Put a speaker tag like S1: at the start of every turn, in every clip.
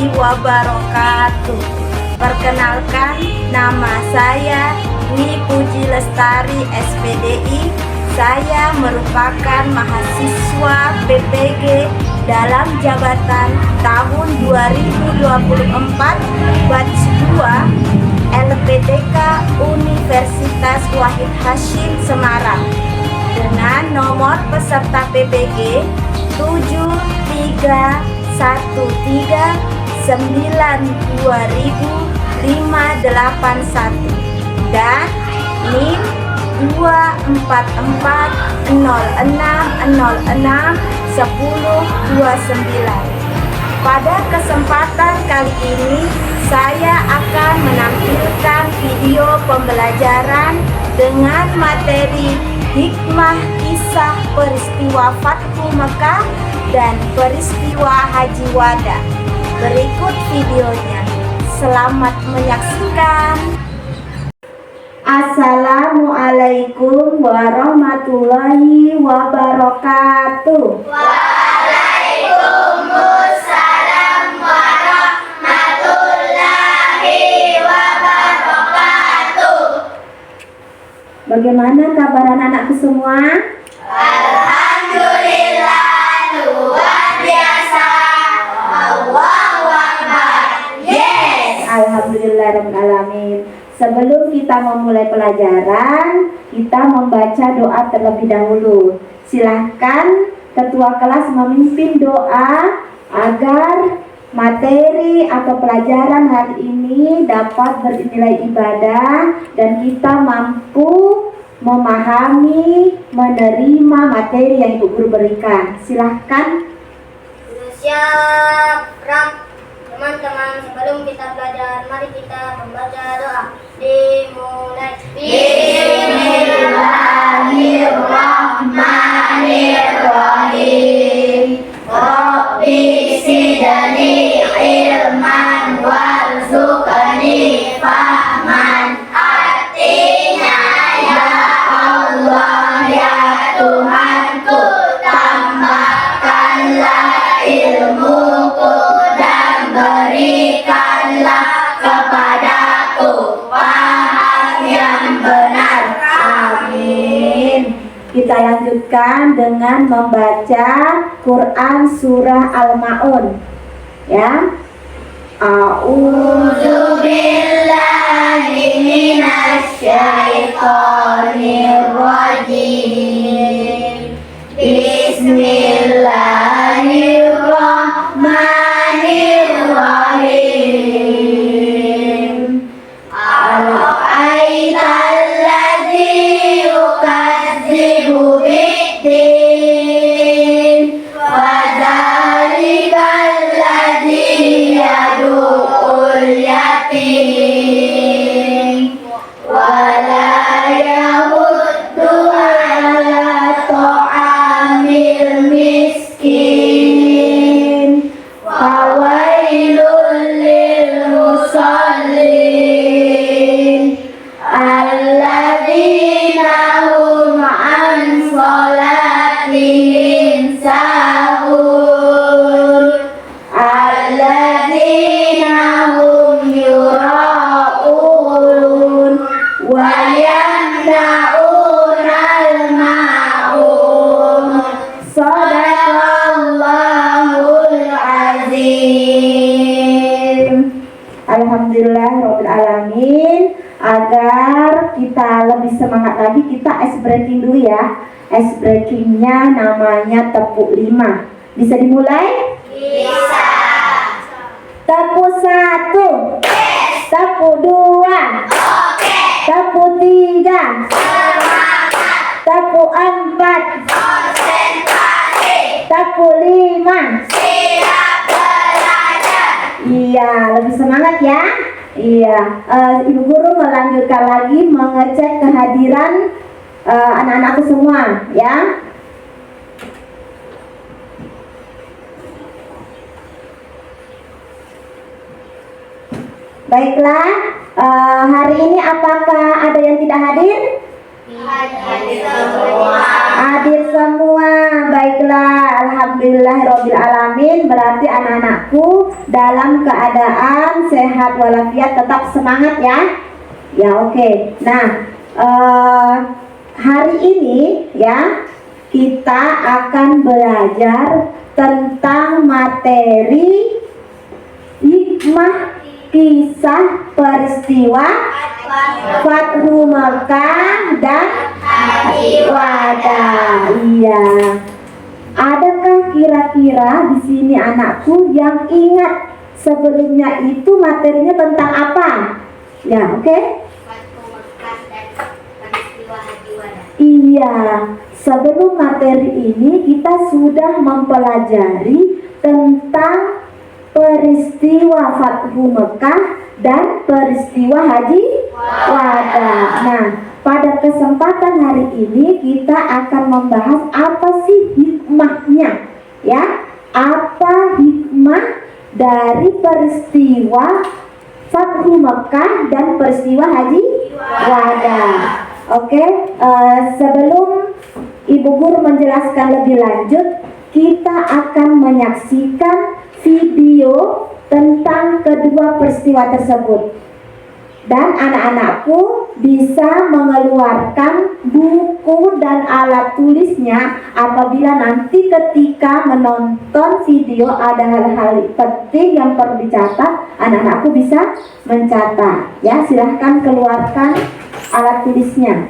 S1: warahmatullahi wabarakatuh. Perkenalkan, nama saya Dwi Puji Lestari SPDI. Saya merupakan mahasiswa PPG dalam jabatan tahun 2024 batch 2 LPTK Universitas Wahid Hasyim Semarang dengan nomor peserta PPG 731392051 dan NIM 24406061029. Pada kesempatan kali ini saya akan menampilkan video pembelajaran dengan materi hikmah kisah peristiwa Fathu Mekah dan peristiwa Haji Wada. Berikut videonya. Selamat menyaksikan. Assalamualaikum warahmatullahi wabarakatuh.
S2: Waalaikumsalam warahmatullahi wabarakatuh.
S1: Bagaimana kabar anak-anakku semua?
S2: Alhamdulillah, luar biasa. Allahu Akbar. Yes.
S1: Alhamdulillahirrahmanirrahim. Sebelum kita memulai pelajaran, kita membaca doa terlebih dahulu. Silahkan ketua kelas memimpin doa agar materi atau pelajaran hari ini dapat bernilai ibadah dan kita mampu memahami, menerima materi yang Ibu Guru berikan. Silahkan.
S2: Siap, Ram. Teman-teman, sebelum kita belajar, mari kita membaca doa. Dimulai. Bismillahirrahmanirrahim. Rabbi zidni ilman warzuqni fahman. Artinya, ya Allah, ya Tuhanku, tambahkanlah ilmuku dan berikanlah kepadaku paham yang benar.
S1: Amin. Kita lanjutkan dengan membaca Quran surah Al-Maun. Ya.
S2: A'udzu billahi minasy syaithanir rajim. Bismillahirrahmanirrahim. Ara'aitalladzi yukadzibu biddin fadzalikal-ladzi yad'ul yatim wala yahuddu ala ta'amil miskin fawailul lil musallin alladzina hum an sholatihim sahun alladzina hum yura'un wa yamna'unal ma'un. Shadaqallahul azim.
S1: Alhamdulillahirabbil alamin. Agar kita lebih semangat lagi, kita ice breaking dulu ya. Ice breakingnya namanya tepuk 5. Bisa dimulai?
S2: Bisa.
S1: Tepuk 1.
S2: Yes.
S1: Tepuk 2.
S2: Oke.
S1: Tepuk 3.
S2: Semangat.
S1: Tepuk 4.
S2: Konsentrasi.
S1: Tepuk 5.
S2: Siap belajar.
S1: Iya, lebih semangat ya. Iya, Ibu Guru melanjutkan lagi mengecek kehadiran anak-anakku semua ya. Baiklah, hari ini apakah ada yang tidak hadir?
S2: Hadir semua.
S1: Hadir semua. Baiklah, alhamdulillahirabbil alamin. Berarti anak-anakku dalam keadaan sehat walafiat, tetap semangat ya. Ya, oke. Nah, hari ini ya kita akan belajar tentang materi hikmah kisah peristiwa Fathu Makkah dan Haji Wada. Iya. Adakah kira-kira di sini anakku yang ingat sebelumnya itu materinya tentang apa? Ya, oke. Iya. Sebelum materi ini kita sudah mempelajari tentang peristiwa Fathu Mekah dan peristiwa Haji Wada. Nah, pada kesempatan hari ini kita akan membahas apa sih hikmahnya, ya? Apa hikmah dari peristiwa Fathu Mekah dan peristiwa Haji Wada? Oke, sebelum Ibu Guru menjelaskan lebih lanjut, kita akan menyaksikan video tentang kedua peristiwa tersebut. Dan anak-anakku bisa mengeluarkan buku dan alat tulisnya apabila nanti ketika menonton video ada hal-hal penting yang perlu dicatat, anak-anakku bisa mencatat. Ya, silahkan keluarkan alat tulisnya.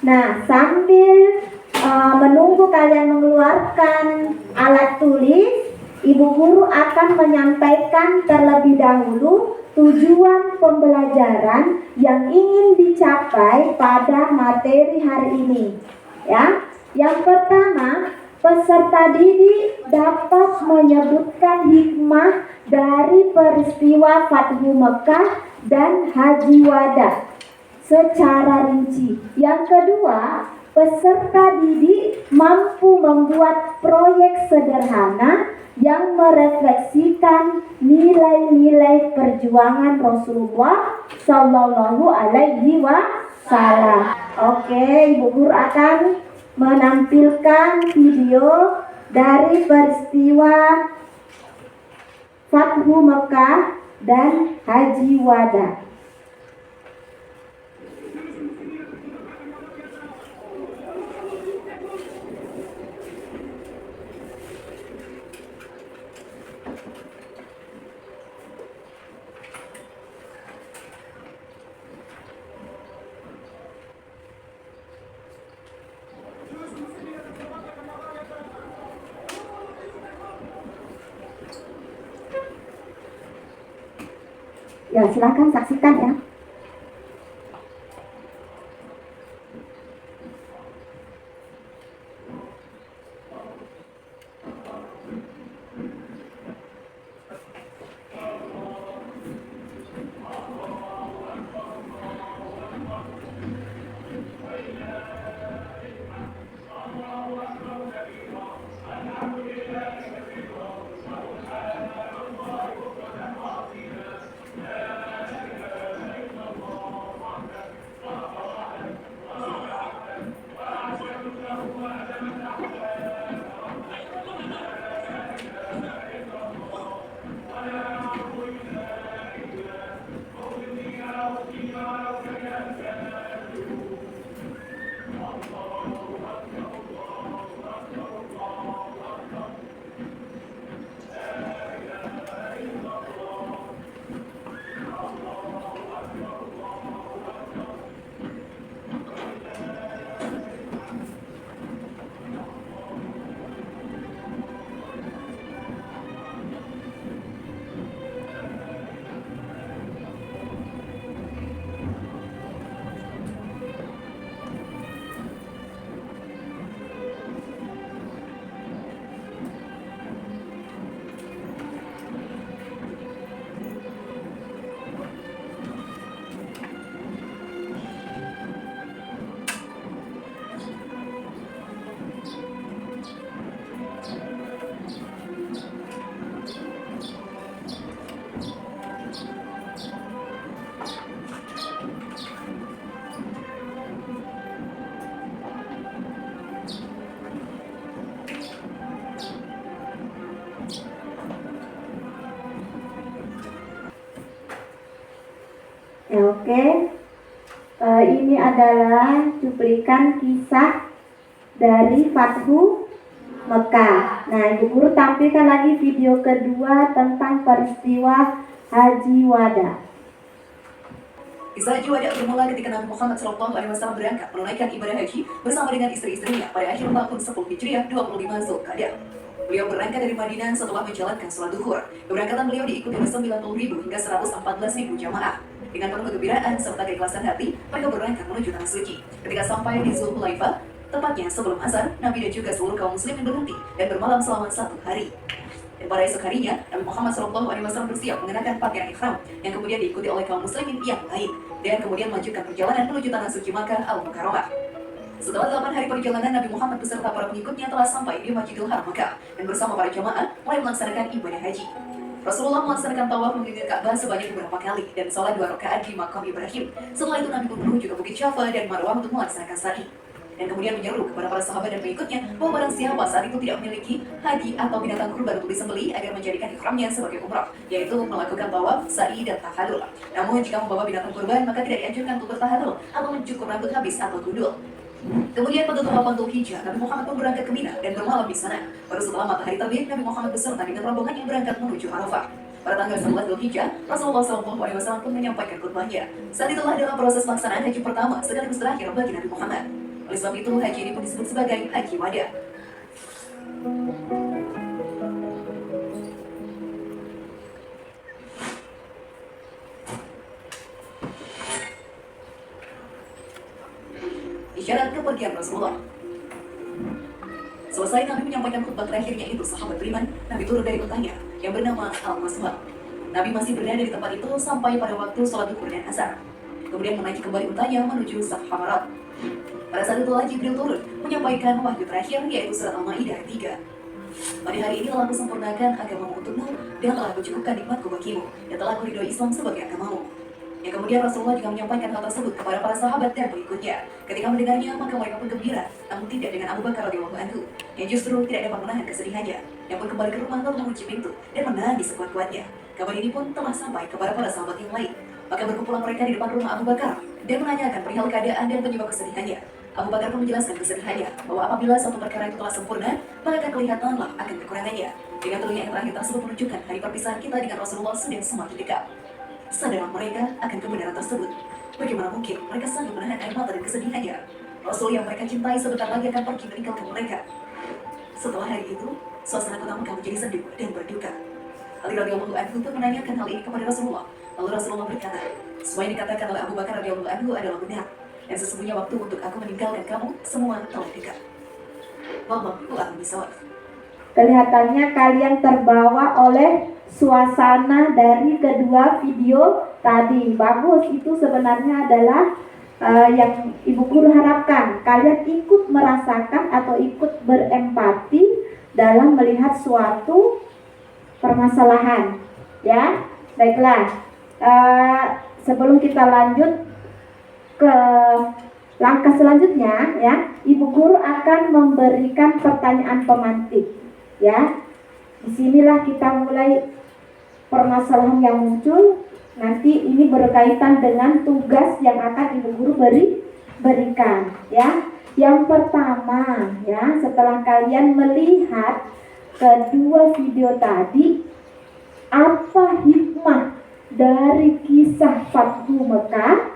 S1: Nah, sambil menunggu kalian mengeluarkan alat tulis, Ibu Guru akan menyampaikan terlebih dahulu tujuan pembelajaran yang ingin dicapai pada materi hari ini. Ya, yang pertama, peserta didik dapat menyebutkan hikmah dari peristiwa Fathu Mekah dan Haji Wada secara rinci. Yang kedua, peserta didik mampu membuat proyek sederhana yang merefleksikan nilai-nilai perjuangan Rasulullah Shallallahu Alaihi Wasallam. Oke, Ibu Guru akan menampilkan video dari peristiwa Fathu Mekah dan Haji Wada. Ya, silakan saksikan ya. Oke. Ini adalah cuplikan kisah dari Fathu Mekah. Nah, Ibu Guru tampilkan lagi video kedua tentang peristiwa Haji Wada.
S3: Kisah Haji Wada bermula ketika Nabi Muhammad SAW berangkat menunaikan ibadah haji bersama dengan istri-istrinya pada akhir tahun 10 Hijriah 25 Zulqa'dah. Beliau berangkat dari Madinah setelah menjalankan sholat duhur. Keberangkatan beliau diikuti oleh 90.000 hingga 114.000 jamaah. Dengan penuh kegembiraan serta keikhlasan hati, mereka berangkat menuju tanah suci. Ketika sampai di Zulhulaifah, tepatnya sebelum asar, Nabi dan juga seluruh kaum muslimin berhenti dan bermalam selama 1 hari. Dan pada esok harinya, Nabi Muhammad SAW bersiap mengenakan pakaian ihram yang kemudian diikuti oleh kaum muslimin yang lain dan kemudian melanjutkan perjalanan menuju tanah suci Makkah Al-Mukarramah. Setelah 8 hari perjalanan, Nabi Muhammad beserta para pengikutnya telah sampai di Masjidil Haram Makkah dan bersama para jamaah mulai melaksanakan ibadah haji. Rasulullah melaksanakan tawaf mengelilingi Ka'bah sebanyak beberapa kali dan sholat 2 rakaat di makam Ibrahim. Setelah itu Nabi pun menuju ke Bukit Syafa dan Marwah untuk melaksanakan sa'i. Dan kemudian menyeru kepada para sahabat dan pengikutnya bahwa barang siapa saat itu tidak memiliki hadi atau binatang kurban untuk disembelih agar menjadikan ihramnya sebagai umrah, yaitu melakukan tawaf, sa'i, dan tahallul. Namun jika membawa binatang kurban maka tidak dianjurkan untuk bertahallul atau mencukur rambut habis atau gundul. Kemudian pada 8 Dzulhijjah, Nabi Muhammad pun berangkat ke Mina dan bermalam di sana. Baru setelah matahari terbit, Nabi Muhammad beserta dengan rombongan yang berangkat menuju Arafah. Pada tanggal 11 Dzulhijjah, Rasulullah SAW pun menyampaikan khutbahnya. Saat itulah dalam proses pelaksanaan haji pertama sekaligus terakhir bagi Nabi Muhammad. Oleh sebab itu, haji ini pun disebut sebagai Haji Wada. Isyarat kepergian Rasulullah. Selesai Nabi menyampaikan khutbah terakhirnya itu, sahabat beriman, Nabi turun dari untanya yang bernama Al-Masbah. Nabi masih berada di tempat itu sampai pada waktu sholat duhur dan asar. Kemudian menaiki kembali untanya menuju Safhamarat. Pada saat itulah Jibril turun menyampaikan wahyu terakhir, yaitu surat Al-Maidah 3. Pada hari ini telah kusempurnakan agamamu untukmu dan telah kucukupkan nikmatku bagimu dan telah kuridhoi Islam sebagai agamamu. Yang kemudian Rasulullah juga menyampaikan hal tersebut kepada para sahabat dan pengikutnya. Ketika mendengarnya, maka mereka pun gembira, namun tidak dengan Abu Bakar radhiyallahu anhu, yang justru tidak dapat menahan kesedihannya. Yang pun kembali ke rumah lalu mengunci pintu dan menangis sekuat-kuatnya. Kabar ini pun telah sampai kepada para sahabat yang lain. Maka berkumpulan mereka di depan rumah Abu Bakar dan menanyakan perihal keadaan dan penyebab kesedihannya. Abu Bakar pun menjelaskan kesedihannya bahwa apabila suatu perkara itu telah sempurna, maka akan kelihatanlah akan kekurangannya. Dengan turunnya yang terakhir tersebut menunjukkan hari perpisahan kita dengan Rasulullah sedang semakin dekat. Sadarlah mereka akan kebenaran tersebut. Bagaimana mungkin mereka sanggup menahan air mata dan kesedihannya? Rasul yang mereka cintai sebentar lagi akan pergi meninggalkan mereka. Setelah hari itu, suasana kota Mekah menjadi sendu dan berduka. Ali radhiyallahu anhu pun menanyakan hal ini kepada Rasulullah. Lalu Rasulullah berkata, semua yang dikatakan oleh Abu Bakar radhiyallahu anhu adalah benar. Dan sesungguhnya waktu untuk aku meninggalkan kamu semua telah dekat. Wallahu a'lam bishawab.
S1: Kelihatannya kalian terbawa oleh suasana dari kedua video tadi. Bagus, itu sebenarnya adalah yang Ibu Guru harapkan. Kalian ikut merasakan atau ikut berempati dalam melihat suatu permasalahan. Ya, baiklah. Sebelum kita lanjut ke langkah selanjutnya, ya, Ibu Guru akan memberikan pertanyaan pemantik. Ya, disinilah kita mulai permasalahan yang muncul. Nanti ini berkaitan dengan tugas yang akan Ibu Guru berikan. Ya, yang pertama, ya, setelah kalian melihat kedua video tadi, apa hikmah dari kisah Fathu Mekah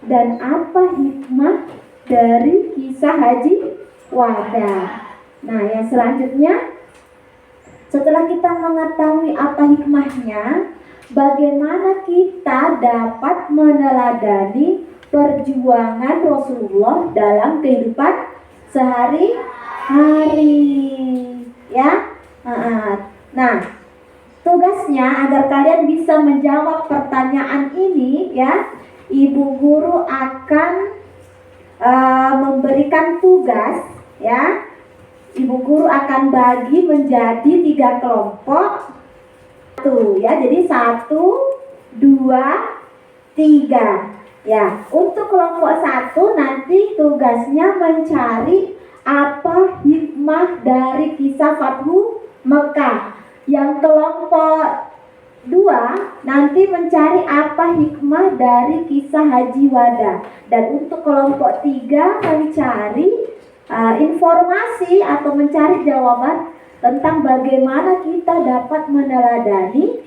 S1: dan apa hikmah dari kisah Haji Wada? Nah, yang selanjutnya, setelah kita mengetahui apa hikmahnya, bagaimana kita dapat meneladani perjuangan Rasulullah dalam kehidupan sehari-hari, ya. Nah, tugasnya agar kalian bisa menjawab pertanyaan ini, ya, Ibu Guru akan memberikan tugas, ya. Ibu Guru akan bagi menjadi 3 kelompok. Ya, jadi 1, 2, 3. Ya, untuk kelompok 1 nanti tugasnya mencari apa hikmah dari kisah Fathu Mekah. Yang kelompok nanti mencari apa hikmah dari kisah Haji Wada. Dan untuk kelompok 3 mencari informasi atau mencari jawaban tentang bagaimana kita dapat meneladani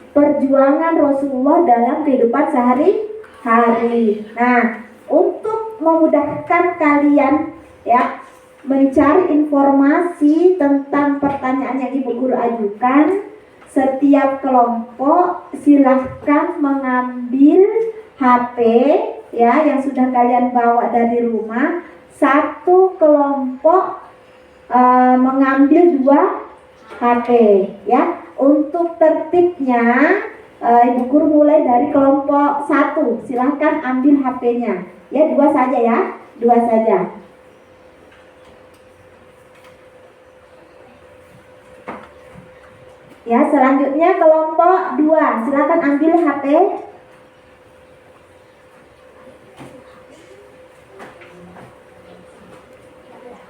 S1: perjuangan Rasulullah dalam kehidupan sehari-hari. Nah, untuk memudahkan kalian ya mencari informasi tentang pertanyaan yang Ibu Guru ajukan, setiap kelompok silahkan mengambil HP ya yang sudah kalian bawa dari rumah. Satu kelompok mengambil 2 HP ya. Untuk tertibnya Ibu Guru mulai dari kelompok 1. Silahkan ambil HP-nya ya, 2 saja ya, 2 saja. Ya, selanjutnya kelompok 2, silakan ambil HP.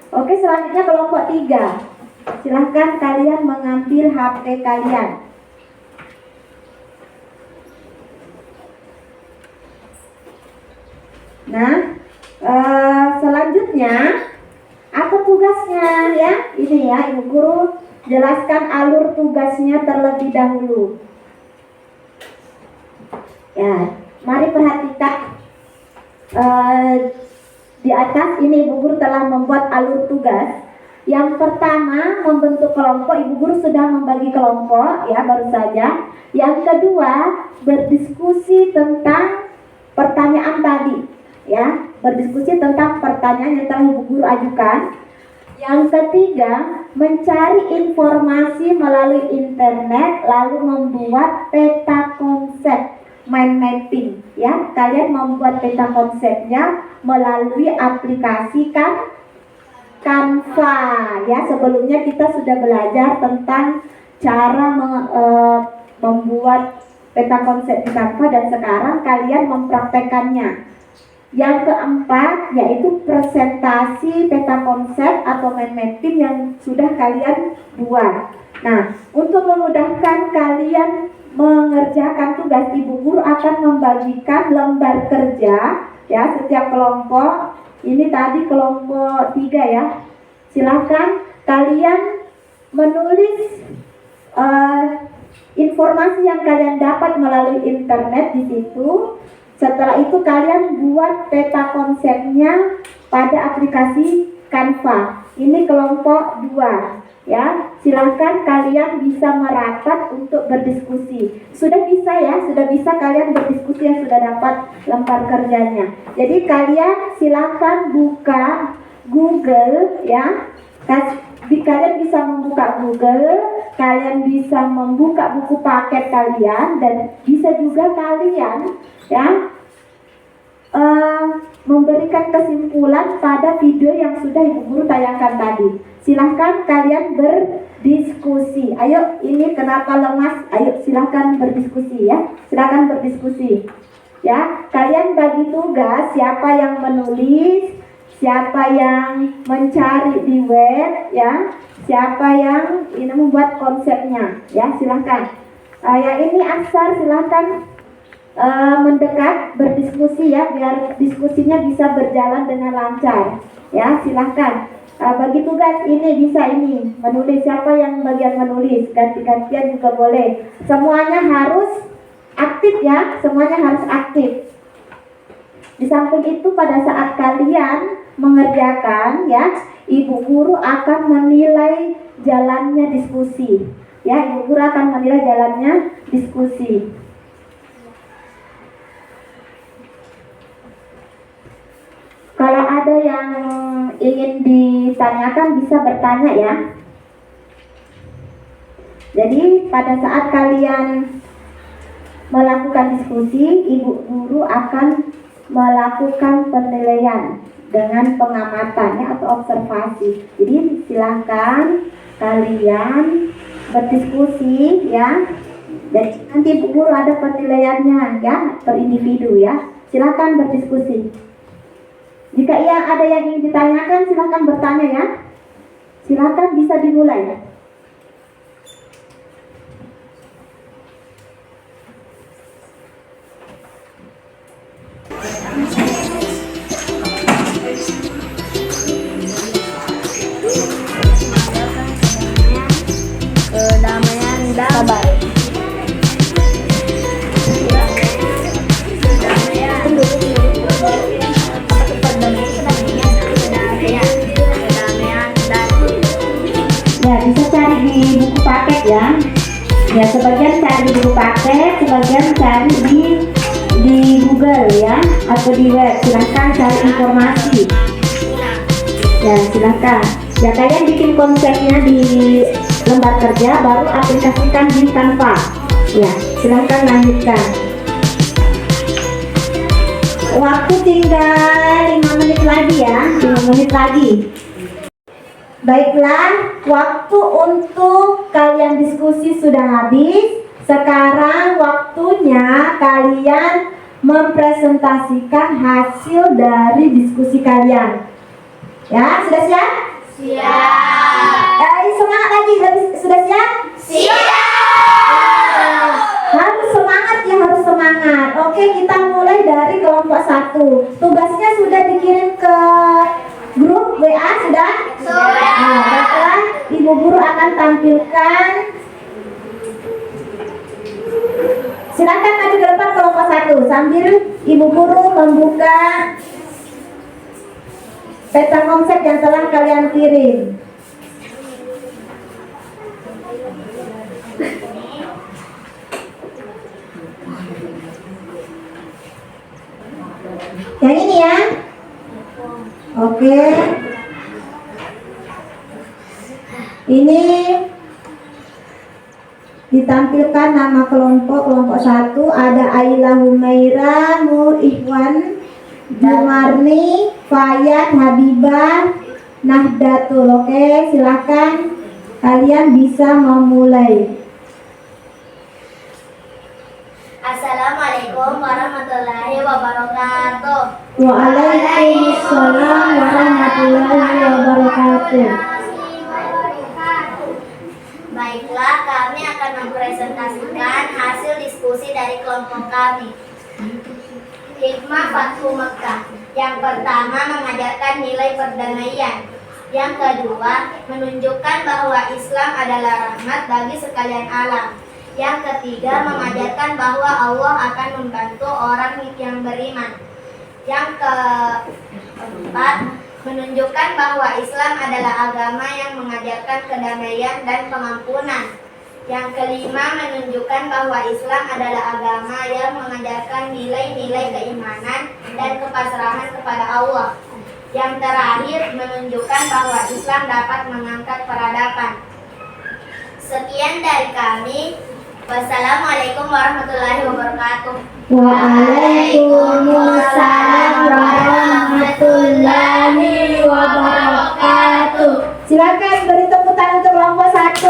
S1: Oke, selanjutnya kelompok 3. Silakan kalian mengambil HP kalian. Nah, selanjutnya apa tugasnya ya? Ini ya, Ibu Guru jelaskan alur tugasnya terlebih dahulu. Ya, mari perhatikan di atas ini Ibu Guru telah membuat alur tugas. Yang pertama membentuk kelompok, Ibu Guru sudah membagi kelompok ya baru saja. Yang kedua berdiskusi tentang pertanyaan tadi ya, berdiskusi tentang pertanyaan yang telah Ibu Guru ajukan. Yang ketiga mencari informasi melalui internet lalu membuat peta konsep mind mapping ya. Kalian membuat peta konsepnya melalui aplikasi Canva ya. Sebelumnya kita sudah belajar tentang cara membuat peta konsep di Canva dan sekarang kalian mempraktekannya. Yang keempat yaitu presentasi peta konsep atau mind mapping yang sudah kalian buat. Nah, untuk memudahkan kalian mengerjakan tugas, Ibu Guru akan membagikan lembar kerja ya setiap kelompok. Ini tadi kelompok 3 ya. Silakan kalian menulis informasi yang kalian dapat melalui internet di situ. Setelah itu kalian buat peta konsepnya pada aplikasi Canva. Ini kelompok 2 ya. Silakan kalian bisa merapat untuk berdiskusi. Sudah bisa ya, sudah bisa kalian berdiskusi yang sudah dapat lembar kerjanya. Jadi kalian silakan buka Google ya. Kalian bisa membuka Google, kalian bisa membuka buku paket kalian, dan bisa juga kalian ya memberikan kesimpulan pada video yang sudah Ibu Guru tayangkan tadi. Silahkan kalian berdiskusi. Ayo, ini kenapa lemas? Ayo silahkan berdiskusi ya. Silahkan berdiskusi ya. Kalian bagi tugas, siapa yang menulis, siapa yang mencari di web ya, siapa yang ini membuat konsepnya ya. Silahkan ya, ini Aksar silahkan mendekat berdiskusi ya, biar diskusinya bisa berjalan dengan lancar ya. Silahkan bagi tugas, ini bisa ini menulis, siapa yang bagian menulis, ganti-gantian juga boleh. Semuanya harus aktif ya, semuanya harus aktif. Di samping itu pada saat kalian mengerjakan ya, Ibu Guru akan menilai jalannya diskusi ya. Ibu Guru akan menilai jalannya diskusi. Kalau ada yang ingin ditanyakan bisa bertanya ya. Jadi pada saat kalian melakukan diskusi, Ibu Guru akan melakukan penilaian dengan pengamatannya atau observasi. Jadi silahkan kalian berdiskusi ya. Dan nanti Ibu Guru ada penilaiannya ya per individu ya. Silahkan berdiskusi. Jika ada yang ingin ditanyakan, silahkan bertanya ya. Silahkan bisa dimulai. paket ya. Ya, sebagian cari di buku paket, sebagian cari di Google ya, atau di web. Silahkan cari informasi. Ya, silahkan. Ya, kalian bikin konsepnya di lembar kerja, baru aplikasikan di Canva. Ya, silahkan lanjutkan. Waktu tinggal 5 menit lagi ya, 5 menit lagi. Baiklah, waktu untuk kalian diskusi sudah habis. Sekarang waktunya kalian mempresentasikan hasil dari diskusi kalian. Ya, sudah siap?
S2: Siap.
S1: Semangat lagi, sudah siap?
S2: Siap.
S1: Harus semangat ya, harus semangat. Oke, kita mulai dari kelompok 1. Tugasnya sudah dikirim ke grup WA, sudah?
S2: Sudah.
S1: Nah, baiklah, Ibu Guru akan tampilkan. Silakan maju ke depan kelompok 1 sambil Ibu Guru membuka peta konsep yang telah kalian kirim. Yang ini ya. Oke. Ini ditampilkan nama kelompok 1, ada Aila Humaira, Nur Ikhwan, Jumarni, Fayat, Habibah, Nahdlatul. Oke, silakan kalian bisa memulai.
S2: Assalamualaikum warahmatullahi wabarakatuh.
S1: Waalaikumsalam warahmatullahi wabarakatuh.
S2: Baiklah, kami akan mempresentasikan hasil diskusi dari kelompok kami. Hikmah Fathu Mekkah. Yang pertama, mengajarkan nilai perdamaian. Yang kedua, menunjukkan bahwa Islam adalah rahmat bagi sekalian alam. Yang ketiga, mengajarkan bahwa Allah akan membantu orang yang beriman. Yang keempat, menunjukkan bahwa Islam adalah agama yang mengajarkan kedamaian dan pengampunan. Yang kelima, menunjukkan bahwa Islam adalah agama yang mengajarkan nilai-nilai keimanan dan kepasrahan kepada Allah. Yang terakhir, menunjukkan bahwa Islam dapat mengangkat peradaban. Sekian dari kami. Wassalamualaikum warahmatullahi wabarakatuh.
S1: Waalaikumsalam warahmatullahi wabarakatuh. Silakan beri tepuk tangan untuk kelompok 1.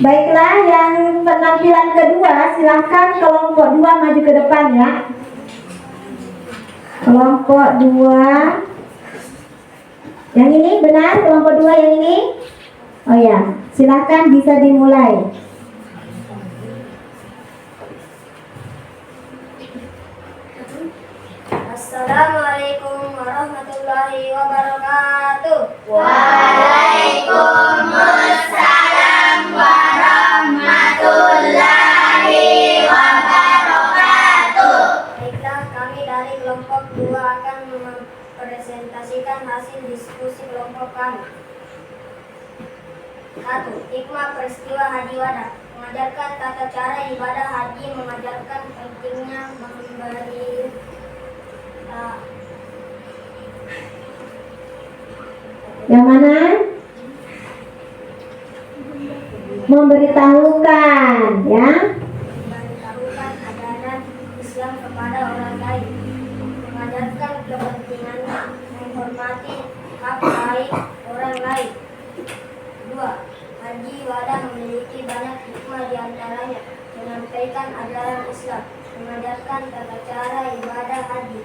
S1: Baiklah, yang penampilan kedua, silakan kelompok 2 maju ke depan ya. Kelompok 2. Yang ini benar, kelompok 2 yang ini? Oh ya, silakan bisa dimulai.
S2: Assalamualaikum warahmatullahi wabarakatuh.
S4: Waalaikumsalam warahmatullahi wabarakatuh.
S2: Baiklah, kami dari kelompok 2 akan mempresentasikan hasil diskusi kelompok kami. 1. Hikmah peristiwa Haji Wada. Mengajarkan tata cara ibadah haji, mengajarkan pentingnya memberi
S1: Yang mana? Memberitahukan ya.
S2: memberitahukan ajaran Islam kepada orang lain, mengajarkan kepentingannya menghormati hak lain orang lain. 2. Haji Wada memiliki banyak hikmah, diantaranya menyampaikan ajaran Islam, mengajarkan tata cara ibadah haji,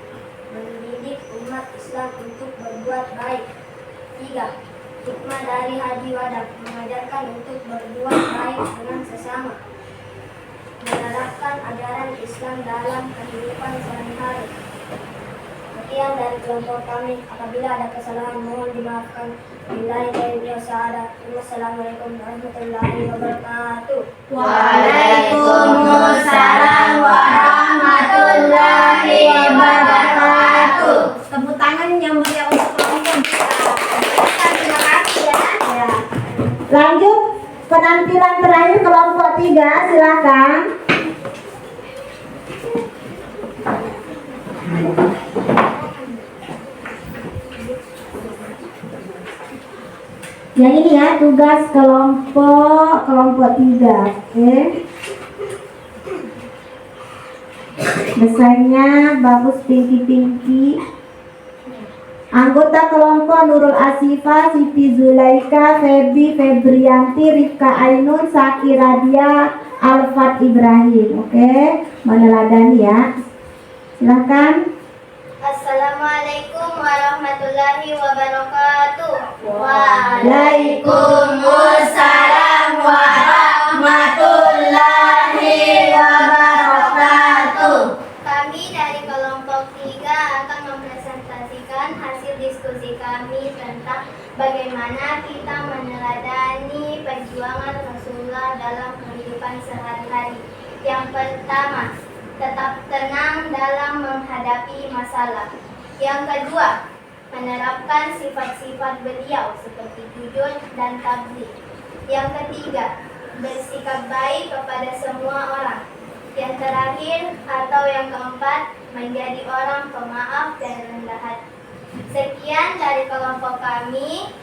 S2: mendidik umat Islam untuk berbuat baik. 3. Hikmah dari Haji Wada, mengajarkan untuk berbuat baik dengan sesama, menerapkan ajaran Islam dalam kehidupan sehari-hari. Sekian dari kelompok kami. Apabila ada kesalahan mohon dimaafkan. Billahi taufiq wal hidayah. Wassalamualaikum warahmatullahi wabarakatuh.
S4: Waalaikumsalam warahmatullahi wabarakatuh.
S1: Tepuk tangan yang meriah untuk kelompok 2. Lanjut penampilan terakhir kelompok 3, silakan. Yang ini ya, tugas kelompok 3. Oke. Desainnya bagus, pinky. Anggota kelompok Nurul Asifa, Siti Zulaika, Febrianti, Rifka Ainun, Saki Radia, Alfat Ibrahim. Oke, meneladani ya. Silakan.
S2: Assalamualaikum warahmatullahi wabarakatuh.
S4: Waalaikumsalam warahmatullahi wabarakatuh.
S2: Kami dari kelompok 3 akan mempresentasikan hasil diskusi kami tentang bagaimana kita meneladani perjuangan Rasulullah dalam kehidupan sehari-hari. Yang pertama, tetap tenang dalam menghadapi masalah. Yang kedua, menerapkan sifat-sifat beliau seperti jujur dan tabligh. Yang ketiga, bersikap baik kepada semua orang. Yang terakhir atau yang keempat, menjadi orang pemaaf dan rendah hati. Sekian dari kelompok kami.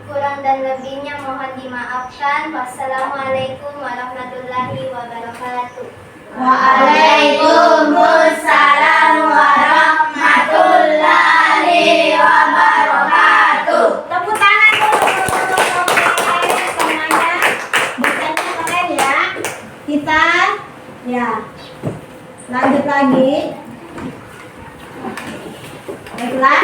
S2: Kurang dan lebihnya mohon dimaafkan. Wassalamualaikum warahmatullahi wabarakatuh.
S4: Waalaikumsalam warahmatullahi wabarakatuh.
S1: Tepuk tangan dulu semuanya. Desainnya keren ya. Kita ya lanjut lagi. Baiklah.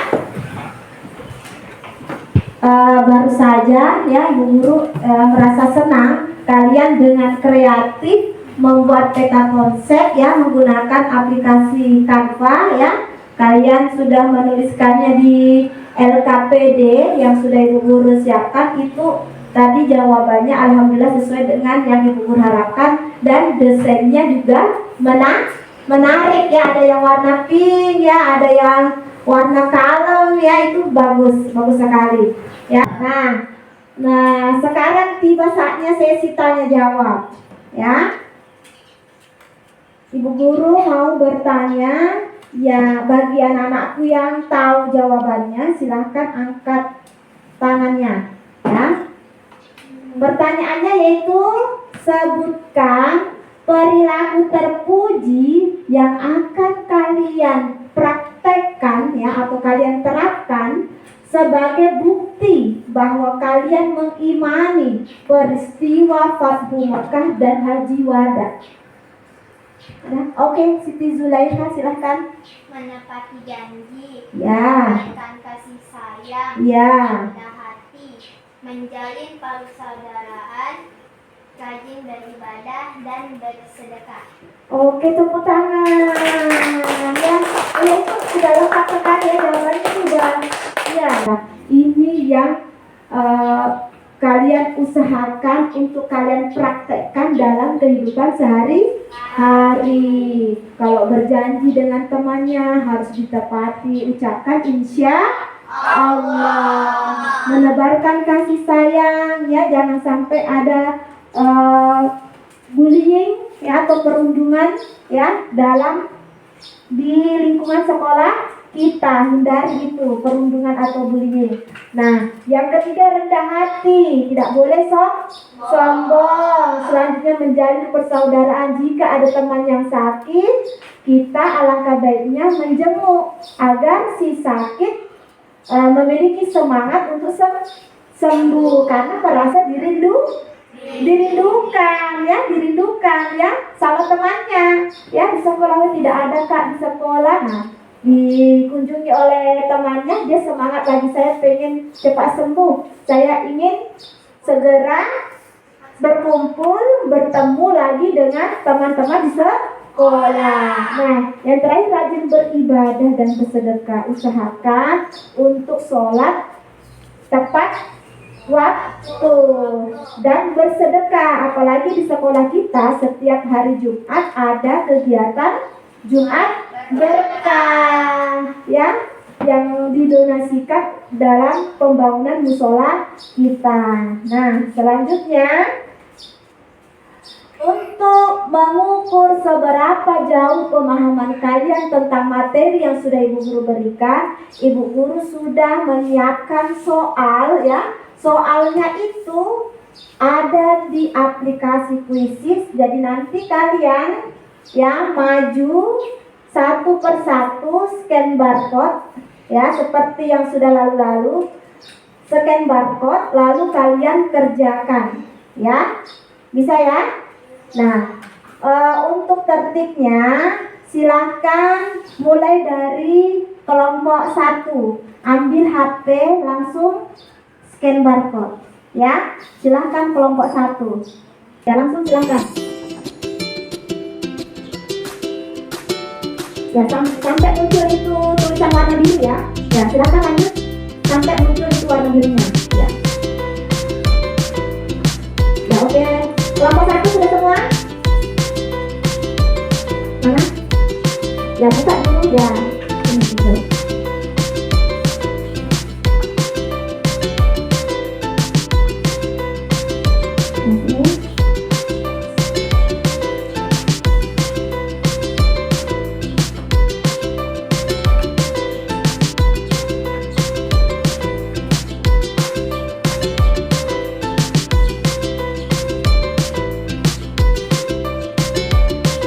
S1: Baru saja ya Ibu Guru merasa senang kalian dengan kreatif membuat peta konsep ya menggunakan aplikasi Canva ya. Kalian sudah menuliskannya di LKPD yang sudah Ibu Guru siapkan. Itu tadi jawabannya alhamdulillah sesuai dengan yang Ibu Guru harapkan, dan desainnya juga menarik ya. Ada yang warna pink ya, ada yang warna kalem ya, itu bagus sekali ya. Nah sekarang tiba saatnya sesi tanya jawab ya. Ibu Guru mau bertanya ya, bagi anak-anakku yang tahu jawabannya silahkan angkat tangannya ya. Pertanyaannya yaitu sebutkan perilaku terpuji yang akan kalian praktekkan ya atau kalian terapkan sebagai bukti bahwa kalian mengimani peristiwa Fathu Makkah dan Haji Wada. Nah, oke, Siti Zulaikha silahkan.
S2: Menepati janji,
S1: Ya.
S2: menunjukkan kasih sayang,
S1: Ya.
S2: rendah hati, menjalin persaudaraan, rajin beribadah dan bersedekah.
S1: Oke, tepuk tangan. Ya, itu sudah lengkap sekali ya, jawabannya sudah. Ya, nah, ini yang kalian usahakan untuk kalian praktekkan dalam kehidupan sehari-hari. Kalau berjanji dengan temannya harus ditepati, ucapkan insya Allah. Menebarkan kasih sayang ya, jangan sampai ada bullying ya atau perundungan ya dalam di lingkungan sekolah kita, hindari itu perundungan atau bullying. Nah, yang ketiga rendah hati, tidak boleh sombong. Selanjutnya menjalin persaudaraan. Jika ada teman yang sakit, kita alangkah baiknya menjenguk agar si sakit memiliki semangat untuk sembuh karena merasa dirindukan ya sama temannya ya. Di sekolah tidak ada kak di sekolah, nah dikunjungi oleh temannya, dia semangat lagi, saya pengen cepat sembuh, saya ingin segera berkumpul bertemu lagi dengan teman-teman di sekolah. Nah, yang terakhir rajin beribadah dan bersedekah. Usahakan untuk sholat tepat waktu dan bersedekah. Apalagi di sekolah kita setiap hari Jumat ada kegiatan Jumat berkah ya. yang didonasikan dalam pembangunan musola kita. Nah, selanjutnya untuk mengukur seberapa jauh pemahaman kalian tentang materi yang sudah Ibu Guru berikan, Ibu Guru sudah menyiapkan soal ya. Soalnya itu ada di aplikasi Quizizz. Jadi nanti kalian ya maju satu persatu scan barcode ya, seperti yang sudah lalu-lalu. Scan barcode lalu kalian kerjakan ya. Bisa ya? Nah, untuk tertibnya silahkan mulai dari kelompok 1. Ambil HP langsung scan barcode ya. Silahkan kelompok 1 ya, langsung silahkan ya, sampai muncul itu tulisan warna biru ya. Ya, silahkan lanjut sampai muncul itu warna birunya ya. Ya, oke. Kelompok 1 sudah semua? Mana? Ya, buka dulu ya. Ini dulu. Ini.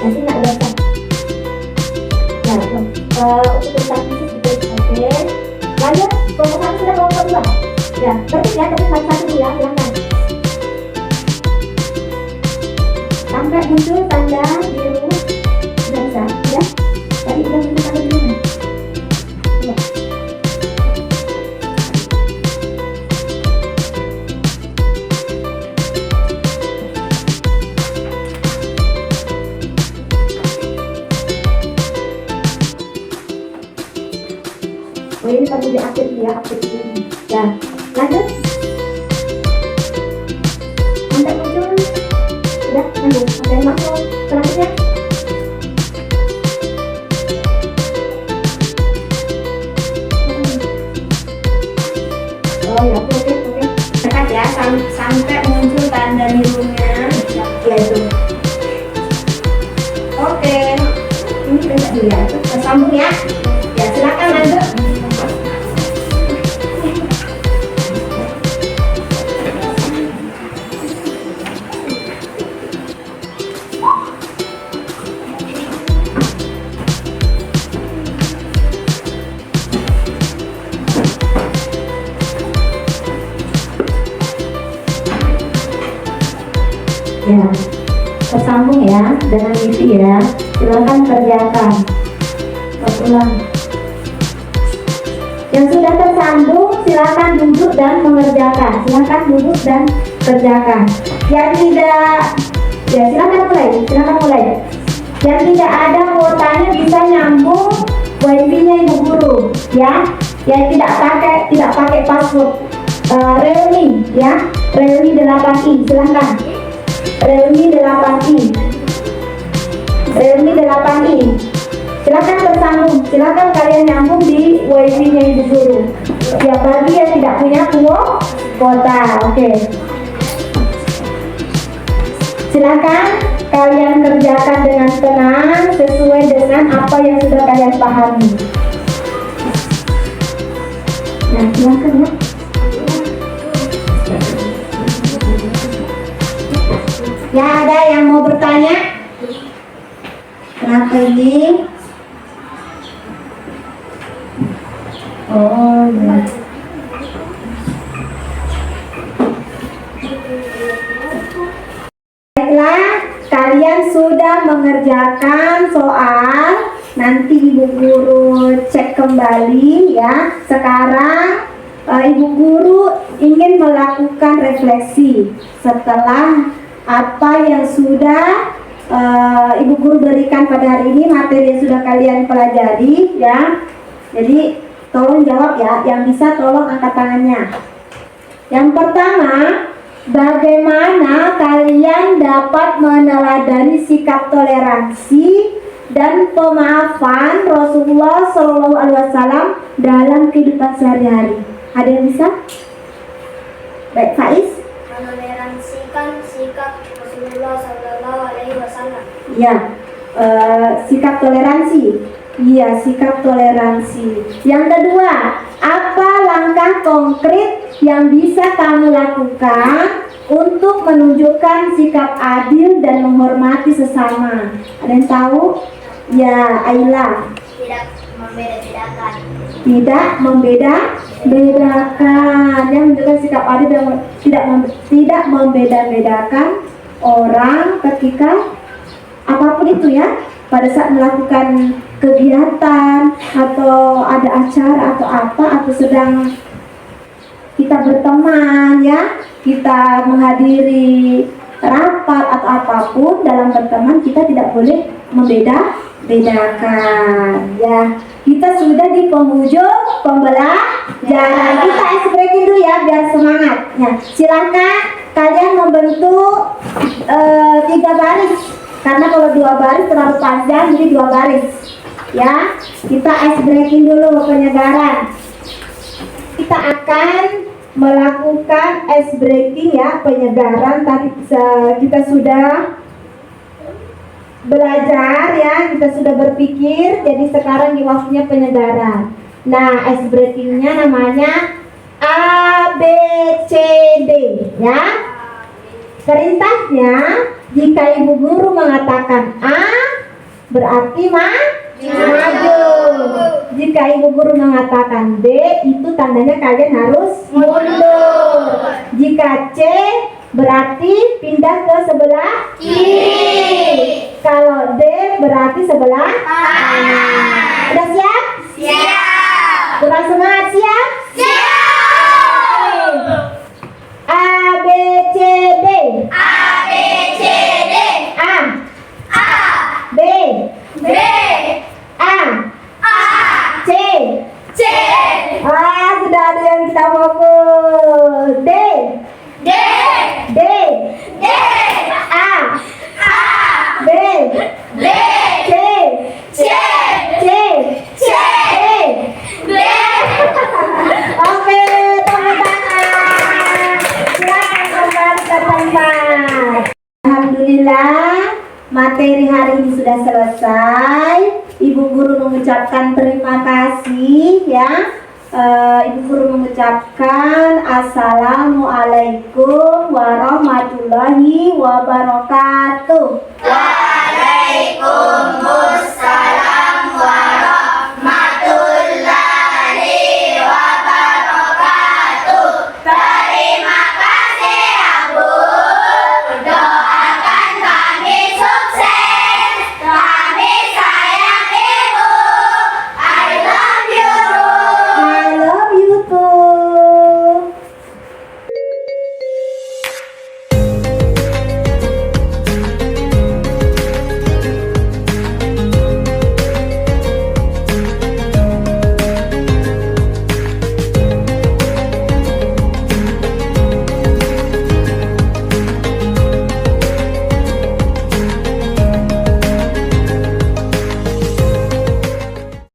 S1: Masih nggak biasa? Ya, untuk tulisan khusus gitu. Oke. Lanjut, kelompok 1 sudah, kelompok 2. Ya, tertib ya, tertib satu dulu ya, silahkan. Sampai muncul tanda biru. Sudah bisa, ya? Tadi udah muncul tanda biru. Ya. Oh, ini perlu diupdate ya, update ini. Ya, lanjut. Sampai muncul. Sudah, lanjut. Oke, masuk. Selanjutnya. Oh ya, oke. Dekat ya, sampai muncul tanda birunya. Ya itu. Oke. Ini dekat dulu ya. Sambung ya. Ya, silakan lanjut. Ya, tersambung ya dengan wifi ya. Silakan kerjakan. Ulang. Yang sudah tersambung silakan duduk dan mengerjakan. Silakan duduk dan kerjakan. Yang tidak, ya silakan mulai. Yang tidak ada kuotanya bisa nyambung wifi-nya Ibu Guru ya. Yang tidak pakai password Realme ya. Realme 8i silakan. Realme 8i silakan tersambung, silakan kalian nyambung di wifi-nya Ibu Guru ya, bagi yang tidak punya kuota. Oke, silakan kalian kerjakan dengan tenang sesuai dengan apa yang sudah kalian pahami. Nah, silakan ya. Ya, ada yang mau bertanya? Kenapa ini? Oh ya. Baiklah, kalian sudah mengerjakan soal. Nanti Ibu Guru cek kembali ya. Sekarang Ibu Guru ingin melakukan refleksi setelah apa yang sudah Ibu Guru berikan pada hari ini, materi yang sudah kalian pelajari ya. Jadi tolong jawab ya, yang bisa tolong angkat tangannya. Yang pertama, bagaimana kalian dapat meneladani sikap toleransi dan pemaafan Rasulullah Shallallahu Alaihi Wasallam dalam kehidupan sehari-hari. Ada yang bisa? Baik, Faiz.
S2: Menoleransikan sikap Rasulullah Sallallahu Alaihi Wasallam.
S1: Ya, sikap toleransi. Iya, sikap toleransi. Yang kedua, apa langkah konkret yang bisa kamu lakukan untuk menunjukkan sikap adil dan menghormati sesama? Ada yang tahu? Ya, Ayla.
S2: Tidak membeda-bedakan.
S1: Tidak membeda-bedakan. Yang menunjukkan sikap adil dan tidak membeda-bedakan orang ketika apapun itu ya, pada saat melakukan kegiatan atau ada acara atau apa, atau sedang kita berteman ya, kita menghadiri rapat atau apapun, dalam berteman kita tidak boleh membeda-bedakan ya. Kita sudah di penghujung pembelajaran. Kita ice breaking dulu ya biar semangat ya. Silakan kalian membentuk 3 baris, karena kalau 2 baris terlalu panjang, jadi 2 baris ya. Kita ice breaking dulu penyegaran. Kita akan melakukan ice breaking ya, penyegaran. Tadi kita sudah belajar ya, kita sudah berpikir, jadi sekarang di waktunya penyegaran. Nah, ice breakingnya namanya A, B, C, D ya. Perintahnya, jika ibu guru mengatakan A, berarti maju. Jika ibu guru mengatakan B, itu tandanya kalian harus mundur. Jika C, berarti pindah ke sebelah kiri. Kalau D, berarti sebelah kanan. Udah siap?
S4: Siap.
S1: Kurang semangat, siap?
S4: Siap.
S1: A, B, C, D.
S4: A B C D.
S1: A,
S4: A
S1: B,
S4: B
S1: A,
S4: A
S1: C.
S4: C
S1: Sudah ada yang kita fokus. D,
S4: D
S1: D,
S4: D
S1: A,
S4: A
S1: B,
S4: B
S1: C,
S4: C
S1: C,
S4: C B.
S1: Oke, tepuk tangan. Silakan kembali ke tempat. Alhamdulillah, materi hari ini sudah selesai. Ibu guru mengucapkan terima kasih ya. Ibu guru mengucapkan Assalamualaikum warahmatullahi wabarakatuh.